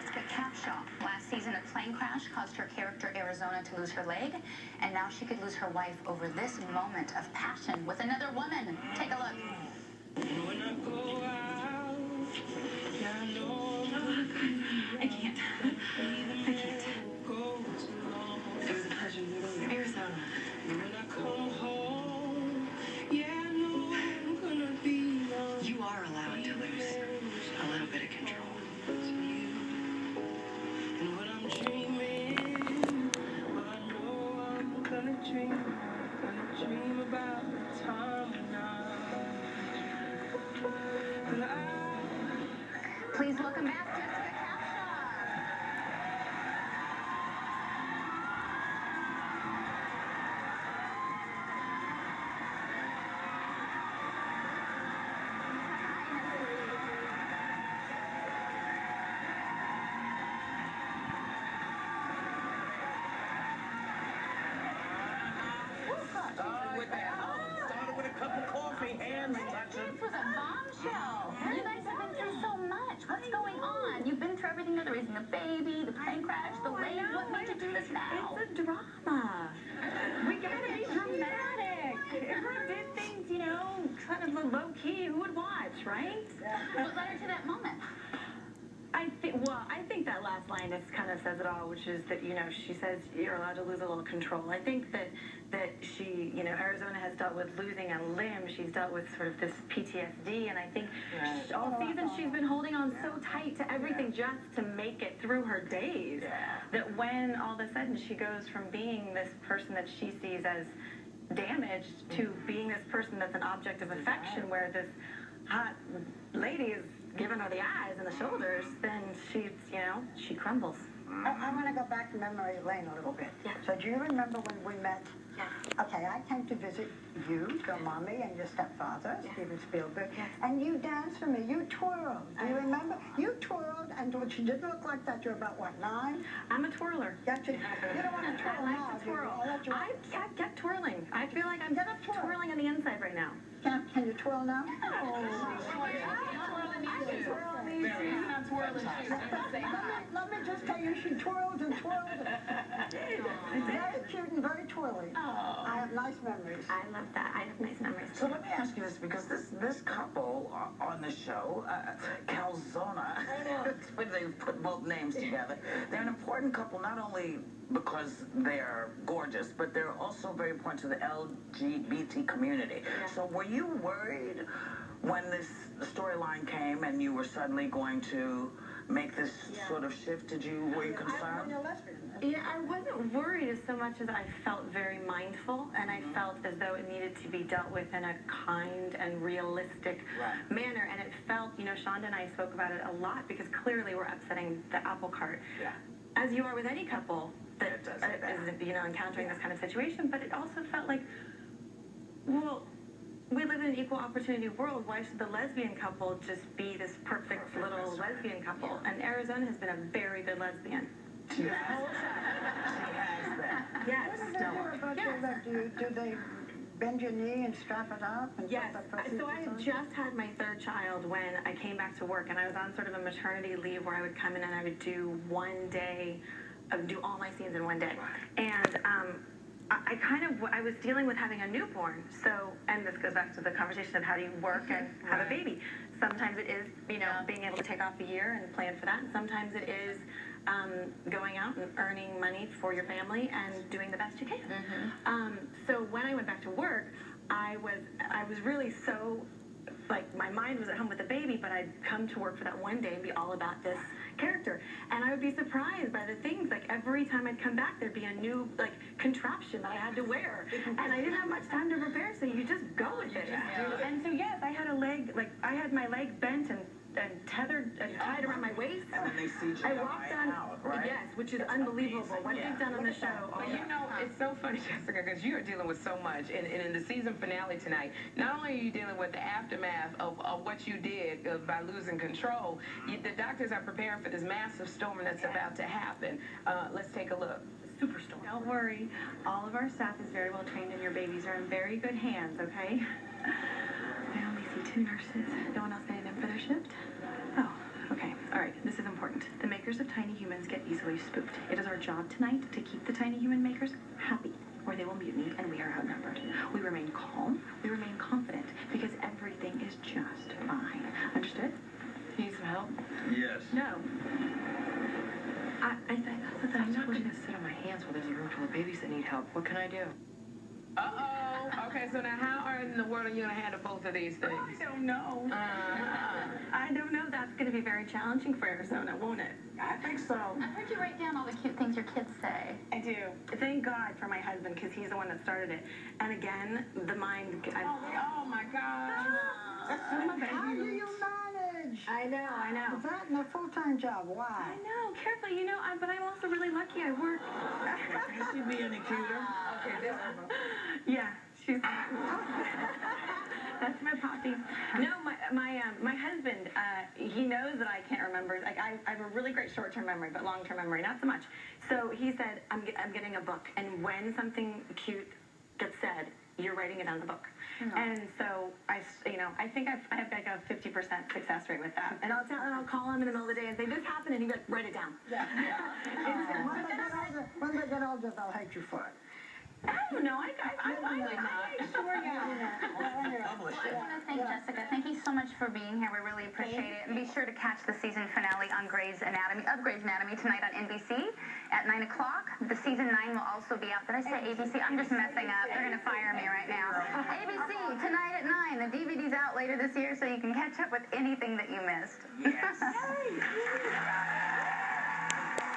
Jessica Capshaw. Last season, a plane crash caused her character Arizona to lose her leg, and now she could lose her life over this moment of passion with another woman. Take a look. I can't. It was a pleasure meeting you. Arizona. You are allowed to lose a little bit of control. Dream about the time when Please welcome back Jessica Capshaw. Started with a cup of coffee, hands touching. This was a bombshell. You guys have been through so much. What's going on? You've been through everything, the raising a baby, the plane crash, the leg. What made you do this now? It's a drama. We gotta be dramatic. If we did things, you know, kind of low key, who would watch, right? What led her to that moment? I think that last line just kind of says it all, which is that, you know, she says you're allowed to lose a little control. I think that she, you know, Arizona has dealt with losing a limb. She's dealt with sort of this PTSD, and I think all season she's been holding on so tight to everything just to make it through her days. That when all of a sudden she goes from being this person that she sees as damaged to being this person that's an object of affection, where this hot lady is giving her the eyes and the shoulders, then she's, you know, she crumbles. I want to go back to memory lane a little bit. Yeah. So do you remember when we met? Yeah. Okay, I came to visit you, your mommy, and your stepfather, Steven Spielberg, and you danced for me. You twirled. Do you remember? You twirled, and what you didn't look like that. You're about, what, 9? I'm a twirler. You don't want to twirl I now. like to twirl. I get twirling. I feel like I'm twirling on the inside right now. Can you twirl now? Let me just tell you, she twirled and twirled. Very cute and very twirly. I have nice memories. I love that. I have nice memories. So let me ask you this, because this couple on the show, Calzona, when they put both names together, they're an important couple not only because they're gorgeous, but they're also very important to the LGBT community. So were you worried when this storyline came and you were suddenly going to make this sort of shift? Were you concerned? Yeah, I wasn't worried as so much as I felt very mindful, and I felt as though it needed to be dealt with in a kind and realistic manner. And it felt, you know, Shonda and I spoke about it a lot, because clearly we're upsetting the apple cart. As you are with any couple that is, you know, encountering this kind of situation. But it also felt like, well, we live in an equal opportunity world. Why should the lesbian couple just be this perfect little lesbian couple? And Arizona has been a very good lesbian. She has that. Yes. What do they do about your leg? Do they bend your knee and strap it up? And Yes. put the So I had just had my 3rd child when I came back to work, and I was on sort of a maternity leave where I would come in and I would do one day, do all my scenes in one day. And I was dealing with having a newborn. So, and this goes back to the conversation of how do you work and have a baby. Sometimes it is, you know, being able to take off a year and plan for that. And sometimes it is going out and earning money for your family and doing the best you can. So when I went back to work, I was really so, like, my mind was at home with the baby, but I'd come to work for that one day and be all about this character. And I would be surprised by the things, like, every time I'd come back, there'd be a new, like, contraption that I had to wear. And I didn't have much time to prepare, so you just go with it. And so, yes, I had I had my leg bent and tethered and tied around my waist. And then they CGI I walked on, out, right? yes, which is unbelievable. What they've done on the show. But you know, it's so funny, Jessica, because you are dealing with so much. And in the season finale tonight, not only are you dealing with the aftermath of what you did by losing control, the doctors are preparing for this massive storm that's about to happen. Let's take a look. Superstorm. Don't worry. All of our staff is very well trained, and your babies are in very good hands, okay? I only see 2 nurses. No one else made it in for their shift? Oh, okay. All right. right, this is important. The makers of tiny humans get easily spooked. It is our job tonight to keep the tiny human makers happy, or they will mutiny and we are outnumbered. We remain calm, we remain confident, because everything is just fine. Understood? Need some help? Yes. No. I'm not going to sit on my hands while there's a room full of babies that need help. What can I do? Uh-oh. Okay, so now how in the world are you going to handle both of these things? I don't know. I don't know. That's going to be very challenging for Arizona, won't it? I think so. I heard you write down all the cute things your kids say. I do. Thank God for my husband, because he's the one that started it. And again, the mind... Oh my God. How do you manage? I know. Is that in a full-time job? Why? I know, carefully, but I'm also really lucky. I work. Can she be any cuter? Okay, this one. Yeah, she's. That's my poppy. No, my husband, he knows that I can't remember. Like I have a really great short-term memory, but long-term memory not so much. So he said, I'm getting a book, and when something cute gets said, you're writing it on the book. And so I think I have like a 50% success rate with that. And I'll call him in the middle of the day and say, this happened, and he'd be like, write it down. Yeah. When they get older, they'll hate you for it. I don't know. I'm sure, yeah. Publish I it. want to thank Jessica. Thank you so much for being here. We really appreciate it. And be sure to catch the season finale on Grey's Anatomy tonight on NBC at 9 o'clock. The season 9 will also be out. Did I say ABC? I'm just messing up. They're going to fire me right now. ABC tonight at 9. The DVD's out later this year, so you can catch up with anything that you missed. Yes.